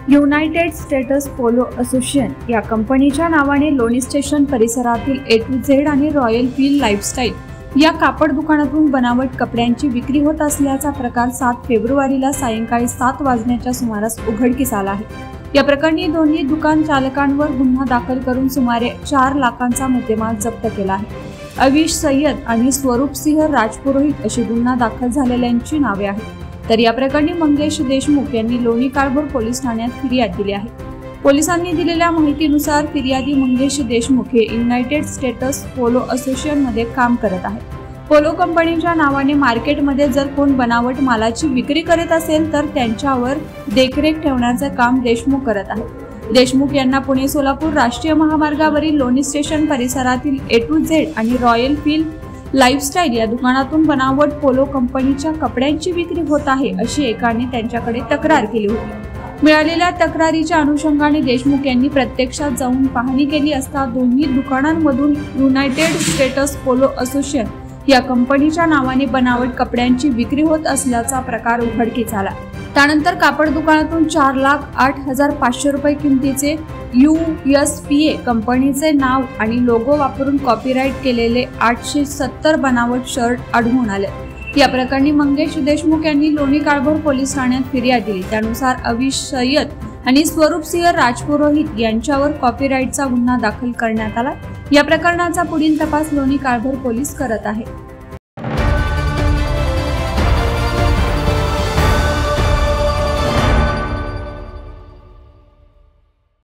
United states polo association या कंपनीच्या नावाने लोणी स्टेशन परिसरातील A to Z आणि रॉयल फील्ड लाईफस्टाईल या कापड दुकानातून बनावट कपड्यांची विक्री होत असल्याचा प्रकार 7 फेब्रुवारीला सायंकाळी 7 वाजण्याच्या सुमारास उघडकीस आला आहे। या प्रकरणी दोन्ही दुकान चालकांवर गुन्हा दाखल करून सुमारे 4 लाखांचा मुद्देमाल जप्त केला आहे। अविश सय्यद आणि स्वरूपसिंह राजपुरोहित अशी गुन्हा दाखल झालेल्यांची नावे आहेत। तर या प्रकरणी मंगेश देशमुख यांनी लोणी काळभोर पोलीस ठाण्यात फिर्याद दिली आहे। पोलिसांनी दिलेल्या माहितीनुसार फिर्यादी मंगेश देशमुख हे युनायटेड स्टेट्स पोलो असोसिएशन मध्ये काम करत आहेत। पोलो कंपनीच्या नावाने मार्केटमध्ये जर कोण बनावट मालाची विक्री करत असेल तर त्यांच्यावर देखरेख ठेवण्याचे काम देशमुख करत आहेत। देशमुख यांना पुणे सोलापूर राष्ट्रीय महामार्गावरील लोणी स्टेशन परिसरातील A to Z आणि रॉयल फील्ड लाईफस्टाईल या दुकानातून बनावट पोलो कंपनीच्या कपड्यांची विक्री होत आहे अशी एकाने त्यांच्याकडे तक्रार केली होती। मिळालेल्या तक्रारीच्या अनुषंगाने देशमुख यांनी प्रत्यक्षात जाऊन पाहणी केली असता दोन्ही दुकानांमधून युनायटेड स्टेट्स पोलो असोसिएशन या कंपनीच्या नावाने बनावट कपड्यांची विक्री होत असल्याचा प्रकार उघडकीस आला। त्यानंतर कापड दुकानातून 4,08,500 रुपये किमतीचे USPA कंपनीचे नाव आणि लोगो वापरून कॉपीराइट केलेले 870 बनावट शर्ट आढळून आले। या प्रकरणी मंगेश देशमुख यांनी लोणी काळभोर पोलीस ठाण्यात फिर्याद दिली। त्यानुसार अविश सय्यद आणि स्वरूपसिंह राजपुरोहित यांच्यावर कॉपीराइटचा गुन्हा दाखल करण्यात आला। या प्रकरणाचा पुढील तपास लोणी काळभोर पोलीस करत आहेत।